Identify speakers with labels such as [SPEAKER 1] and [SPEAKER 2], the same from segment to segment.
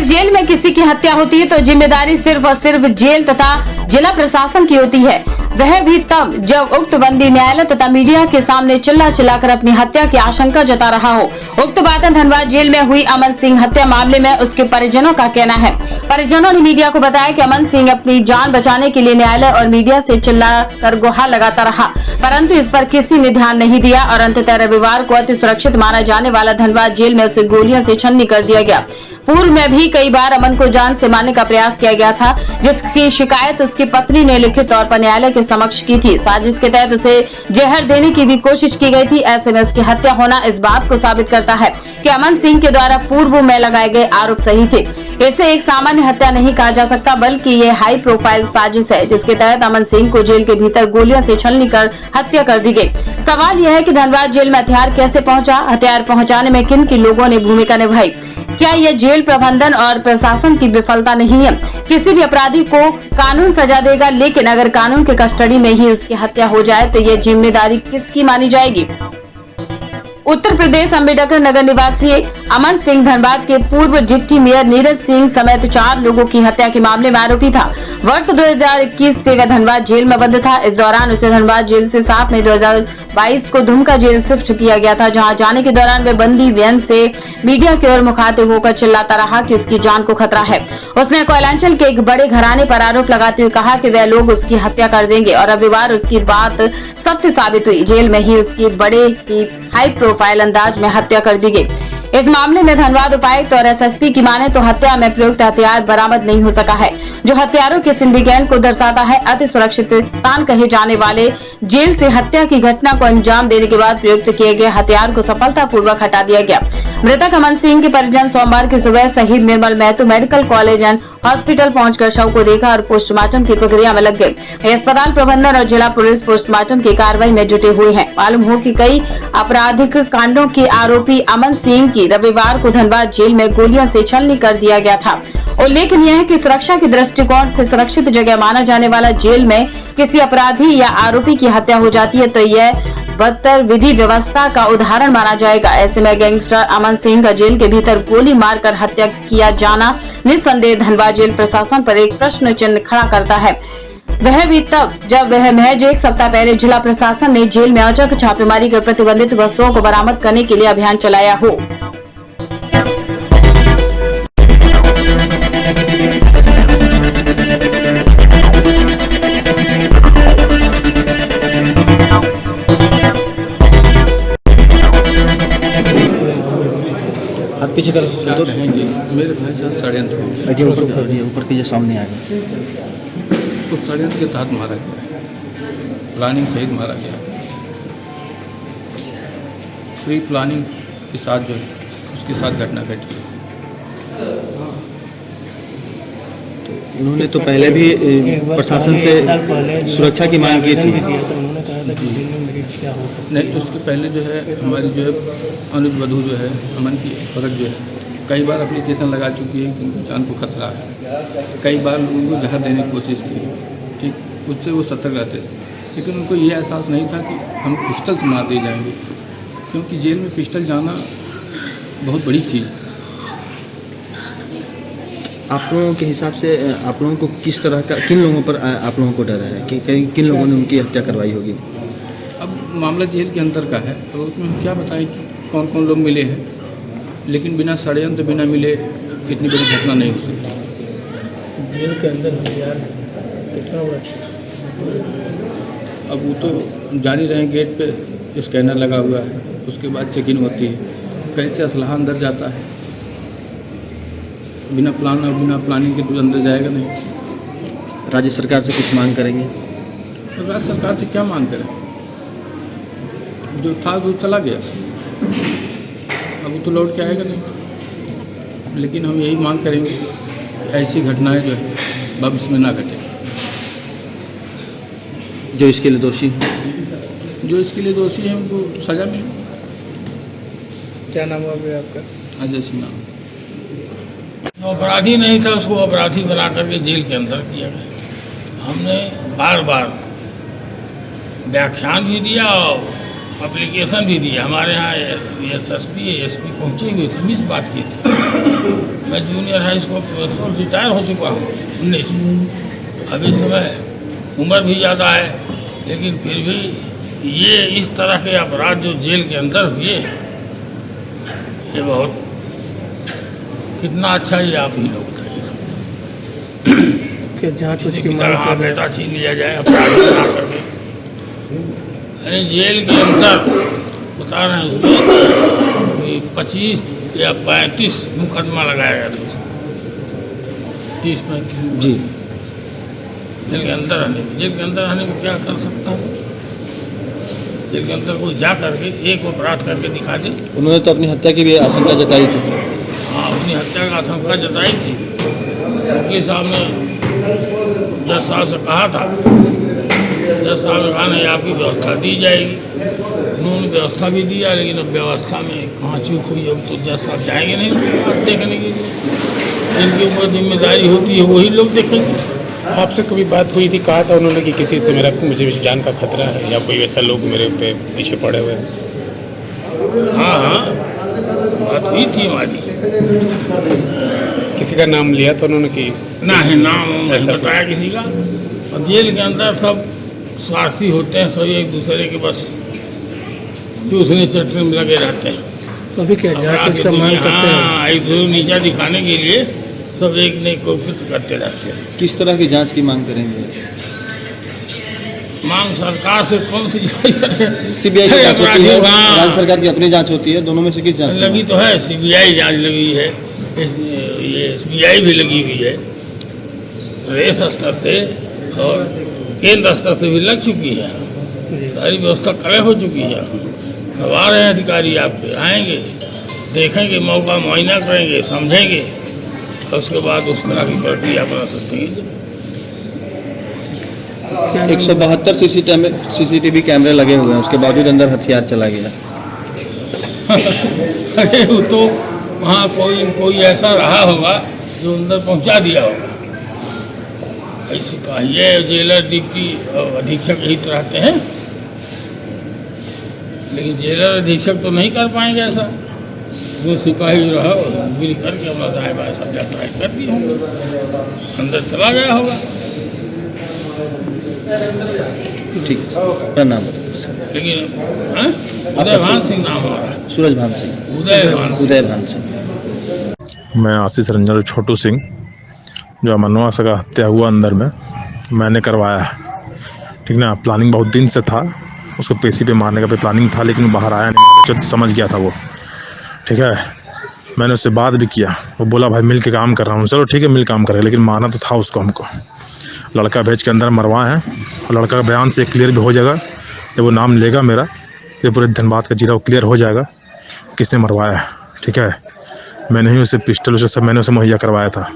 [SPEAKER 1] Jail में किसी की हत्या होती है तो जिम्मेदारी सिर्फ और सिर्फ जेल तथा जिला प्रशासन की होती है, वह भी तब जब उक्त बंदी न्यायालय तथा मीडिया के सामने चिल्ला चिल्लाकर अपनी हत्या की आशंका जता रहा हो। उक्त बात धनबाद जेल में हुई अमन सिंह हत्या मामले में उसके परिजनों का कहना है। परिजनों ने मीडिया को बताया कि अमन सिंह अपनी जान बचाने के लिए न्यायालय और मीडिया से चिल्लाकर गुहार लगाता रहा, परंतु इस पर किसी ने ध्यान नहीं दिया और अंततः रविवार को अति सुरक्षित माना जाने वाला धनबाद जेल में उसे गोलियों से छलनी कर दिया गया। पूर्व में भी कई बार अमन को जान से मारने का प्रयास किया गया था, जिसकी शिकायत उसकी पत्नी ने लिखित तौर पर न्यायालय के समक्ष की थी। साजिश के तहत उसे जहर देने की भी कोशिश की गई थी। ऐसे में उसकी हत्या होना इस बात को साबित करता है कि अमन सिंह के द्वारा पूर्व में लगाए गए आरोप सही थे। इसे एक सामान्य हत्या नहीं कहा जा सकता, बल्कि ये हाई प्रोफाइल साजिश है, जिसके तहत अमन सिंह को जेल के भीतर गोलियों से छलनी कर हत्या कर दी गई। सवाल यह है कि धनबाद जेल में हथियार कैसे पहुंचा, हथियार पहुंचाने में किन किन लोगों ने भूमिका निभाई। क्या यह जेल प्रबंधन और प्रशासन की विफलता नहीं है? किसी भी अपराधी को कानून सजा देगा, लेकिन अगर कानून के कस्टडी में ही उसकी हत्या हो जाए तो यह जिम्मेदारी किसकी मानी जाएगी? उत्तर प्रदेश अम्बेडकर नगर निवासी अमन सिंह धनबाद के पूर्व डिप्टी मेयर नीरज सिंह समेत 4 लोगों की हत्या के मामले में आरोपी था। वर्ष 2021 से वह धनबाद जेल में बंद था। इस दौरान उसे धनबाद जेल से 7 मई 2022 को दुमका जेल शिफ्ट किया गया था, जहां जाने के दौरान वह बंदी वैन से मीडिया की ओर मुखातिब होकर चिल्लाता रहा कि उसकी जान को खतरा है। उसने कोयलांचल के एक बड़े घराने पर आरोप लगाते हुए कहा कि वह लोग उसकी हत्या कर देंगे और रविवार उसकी बात सत्य साबित हुई। जेल में ही उसकी बड़े ही हाई प्रोफाइल अंदाज में हत्या कर दी गई। इस मामले में धनबाद उपायुक्त और एसएसपी की माने तो हत्या में प्रयुक्त हथियार बरामद नहीं हो सका है, जो हत्यारों के सिंडिकेट को दर्शाता है। अति सुरक्षित स्थान कहे जाने वाले जेल से हत्या की घटना को अंजाम देने के बाद प्रयुक्त किए गए हथियार को सफलतापूर्वक हटा दिया गया। मृतक अमन सिंह के परिजन सोमवार की सुबह शहीद Nirmal Mahato medical college and hospital पहुंचकर शव को देखा और पोस्टमार्टम की प्रक्रिया में लग गए। अस्पताल प्रबंधन और जिला पुलिस पोस्टमार्टम की कार्रवाई में जुटे हुए हैं। मालूम हो कि कई आपराधिक कांडों के आरोपी अमन सिंह की रविवार को धनबाद जेल में गोलियों से छलनी कर दिया गया था। उल्लेखनीय है कि सुरक्षा के दृष्टिकोण से सुरक्षित जगह माना जाने वाला जेल में किसी अपराधी या आरोपी की हत्या हो जाती है तो यह बदतर विधि व्यवस्था का उदाहरण माना जाएगा। ऐसे में गैंगस्टर अमन सिंह का जेल के भीतर गोली मारकर हत्या किया जाना निस्संदेह धनबाद जेल प्रशासन पर एक प्रश्न चिन्ह खड़ा करता है, वह भी तब जब वह महज 1 सप्ताह पहले जिला प्रशासन ने जेल में औचक छापेमारी कर प्रतिबंधित वस्तुओं को बरामद करने के लिए अभियान चलाया हो।
[SPEAKER 2] हाथ पीछे कर
[SPEAKER 3] तो रहेंगे मेरे भाई साहब षड्यंत्र हो गया,
[SPEAKER 2] ऊपर के जो सामने आ गए
[SPEAKER 3] उस षड्यंत्र के तहत मारा गया, प्लानिंग सहित मारा गया। प्री प्लानिंग के साथ जो उसके साथ घटना घटी।
[SPEAKER 2] उन्होंने तो पहले भी प्रशासन से सुरक्षा की मांग की थी।
[SPEAKER 3] नहीं तो उसके पहले जो है हमारी जो है अनुज वधू जो है अमन की औरत जो है कई बार एप्लीकेशन लगा चुकी है कि उनकी जान को खतरा है। कई बार लोगों को जहर देने की कोशिश की, ठीक, उससे वो सतर्क रहते थे, लेकिन उनको ये एहसास नहीं था कि हम पिस्टल से मार दिए जाएंगे, क्योंकि जेल में पिस्टल जाना बहुत बड़ी चीज़ है।
[SPEAKER 2] आप लोगों के हिसाब से आप लोगों को किस तरह का, किन लोगों पर आप लोगों को डर है कि किन लोगों ने उनकी हत्या करवाई होगी?
[SPEAKER 3] अब मामला जेल के अंदर का है तो उसमें हम क्या बताएं कि कौन कौन लोग मिले हैं, लेकिन बिना षड्यंत्र बिना मिले इतनी बड़ी घटना नहीं हो सकती।
[SPEAKER 4] जेल के अंदर हथियार कितना बड़ा?
[SPEAKER 3] अब वो तो जान ही रहे हैं, गेट पे स्कैनर लगा हुआ है, उसके बाद चेकिंग होती है, कैसे असलहा अंदर जाता है, बिना प्लान और बिना प्लानिंग के तो अंदर जाएगा नहीं।
[SPEAKER 2] राज्य सरकार से कुछ मांग करेंगे?
[SPEAKER 3] तो राज्य सरकार से क्या मांग करें, जो था वो चला गया, अब वो तो लौट के आएगा नहीं। लेकिन हम यही मांग करेंगे कि ऐसी घटनाएं जो है भविष्य में ना घटे।
[SPEAKER 2] जो इसके लिए दोषी हैं उनको सजा मिले।
[SPEAKER 4] क्या नाम हुआ भैया आपका?
[SPEAKER 3] अजय सिंह नाम।
[SPEAKER 5] अपराधी नहीं था, उसको अपराधी बना करके जेल के अंदर किया गया। हमने बार बार व्याख्यान भी दिया और एप्लीकेशन भी दिया। हमारे यहाँ एसएसपी एसपी पहुँचे हुए थे, हम इस बात की थी। मैं जूनियर इसको रिटायर हो चुका हूँ 19। अब इस समय उम्र भी ज़्यादा है, लेकिन फिर भी ये इस तरह के अपराध जो जेल के अंदर हुए, ये बहुत कितना अच्छा ही आप ही लोग बताइए सब।
[SPEAKER 4] क्या जांच
[SPEAKER 5] किसी
[SPEAKER 4] उसकी
[SPEAKER 5] की
[SPEAKER 4] मांग
[SPEAKER 5] तरह
[SPEAKER 4] कर रहे
[SPEAKER 5] बेटा छीन लिया जाए अपराध बना करके। अरे जेल के अंदर बता रहे हैं उसमें 25 या 35 मुकदमा लगाया गया था उसमें, 30-35
[SPEAKER 2] जी।
[SPEAKER 5] जेल के अंदर आने में क्या कर सकता है? जेल के अंदर कोई जा करके एक अपराध करके दिखा दे।
[SPEAKER 2] उन्होंने तो अपनी हत्या की भी आशंका जताई थी।
[SPEAKER 5] हाँ, अपनी हत्या का आशंका जताई थी। वकील साहब ने जज साहब से कहा था, जज साहब ने कहा नहीं आपकी व्यवस्था दी जाएगी। उन्होंने व्यवस्था भी दिया, लेकिन अब व्यवस्था में कहाँ चूक हुई, अब तो जज साहब जाएंगे नहीं उसके पास देखने के लिए। जिनके ऊपर जिम्मेदारी होती है वही लोग देखेंगे।
[SPEAKER 6] आपसे कभी बात हुई थी, कहा था उन्होंने कि किसी से मुझे जान का खतरा है या कोई ऐसा लोग मेरे पे पीछे पड़े हुए हैं?
[SPEAKER 5] हाँ, बात हुई थी हमारी।
[SPEAKER 6] किसी का नाम लिया था उन्होंने कि
[SPEAKER 5] ना है नाम नहीं बताया किसी का। और जेल के अंदर सब स्वार्थी होते हैं, सब एक दूसरे के बस चूसने चटने में लगे रहते हैं।
[SPEAKER 4] तो अभी क्या जांच उसका मांग करते हैं?
[SPEAKER 5] हाँ, एक दूसरे नीचा दिखाने के लिए सब एक ने कोशिश करते रहते हैं।
[SPEAKER 2] किस तरह की जांच की मांग करेंगे?
[SPEAKER 5] मांग सरकार से कौन सी जांच करें?
[SPEAKER 2] सीबीआई की जांच होती है,
[SPEAKER 5] हाँ।
[SPEAKER 2] राज्य सरकार की अपनी जांच होती है, दोनों में से किस जांच
[SPEAKER 5] लगी तो है, सीबीआई जांच लगी है, ये एसबीआई भी लगी हुई है, रेस स्तर से और केंद्र स्तर से भी लग चुकी है। सारी व्यवस्था खड़े हो चुकी है। सब आ रहे हैं अधिकारी, आपके आएंगे, देखेंगे, मौका मुआयना करेंगे, समझेंगे, और उसके बाद उस तरह की प्रक्रिया बना सकते हैं।
[SPEAKER 2] 172 सीसीटीवी कैमरे लगे हुए हैं, उसके बावजूद अंदर हथियार चला गया।
[SPEAKER 5] अरे वो तो वहाँ कोई ऐसा रहा होगा जो अंदर पहुँचा दिया होगा। सिपाही है, जेलर, डिप्टी अधीक्षक यही तो रहते हैं, लेकिन जेलर अधीक्षक तो नहीं कर पाएंगे ऐसा। जो सिपाही रहा मिल करके अपना दाएँ बाएँ सब चक्राई कर दिया, अंदर चला गया होगा।
[SPEAKER 2] ठीक, क्या नाम है?
[SPEAKER 5] लेकिन उदयभान सिंह नाम हमारा,
[SPEAKER 2] सूरजभान सिंह, उदयभान सिंह।
[SPEAKER 7] मैं आशीष रंजन छोटू सिंह, जो अमनवा का हत्या हुआ अंदर में मैंने करवाया है। ठीक ना, प्लानिंग बहुत दिन से था, उसको पेशी पे मारने का भी प्लानिंग था, लेकिन बाहर आया नहीं, समझ गया था वो। ठीक है, मैंने उससे बात भी किया, वो बोला भाई मिल के काम कर रहा हूँ। चलो ठीक है, मिल काम करें, लेकिन मारना तो था उसको हमको। लड़का भेज के अंदर मरवाए हैं, और लड़का का बयान से क्लियर भी हो जाएगा। जब वो नाम लेगा मेरा, तो पूरे धनबाद का जिला क्लियर हो जाएगा किसने मरवाया है। ठीक है, मैंने ही उसे पिस्टल उसे सब मैंने उसे मुहैया करवाया था।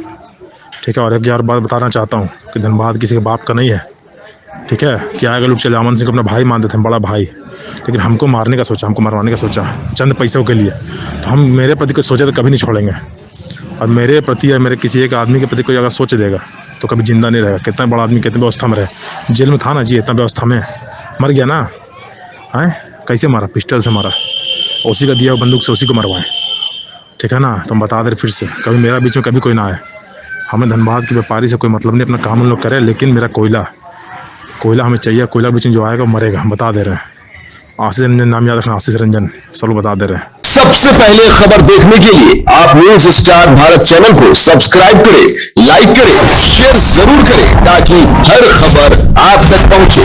[SPEAKER 7] ठीक है, और एक और बात बताना चाहता हूँ कि धनबाद किसी के बाप का नहीं है। ठीक है, क्या अगर लोग चले अमन सिंह को अपना भाई मानते थे, बड़ा भाई, लेकिन हमको मारने का सोचा, हमको मरवाने का सोचा चंद पैसों के लिए, तो हम मेरे प्रति कुछ सोचे तो कभी नहीं छोड़ेंगे। और मेरे प्रति या मेरे किसी एक आदमी के प्रति कोई अगर सोच देगा तो कभी जिंदा नहीं रहेगा। कितना बड़ा आदमी कितनी व्यवस्था में रहे, जेल में था ना जी, इतना व्यवस्था में मर गया ना। हैं, कैसे मारा? पिस्टल से मारा, उसी का दिया बंदूक से उसी को मरवाएं। ठीक है ना, तो हम बता दे फिर से, कभी मेरा बीच में कभी कोई ना आए। हमें धनबाद के व्यापारी से कोई मतलब नहीं, अपना काम हम लोग करें, लेकिन मेरा कोयला हमें चाहिए। कोयला बीच में जो आएगा वो मरेगा, हम बता दे रहे हैं। आशीष रंजन नाम याद रखना, आशीष रंजन, सब लोग बता दे रहे हैं।
[SPEAKER 8] सबसे पहले खबर देखने के लिए आप न्यूज स्टार भारत चैनल को सब्सक्राइब करें, लाइक करें, शेयर जरूर करें, ताकि हर खबर आप तक पहुंचे।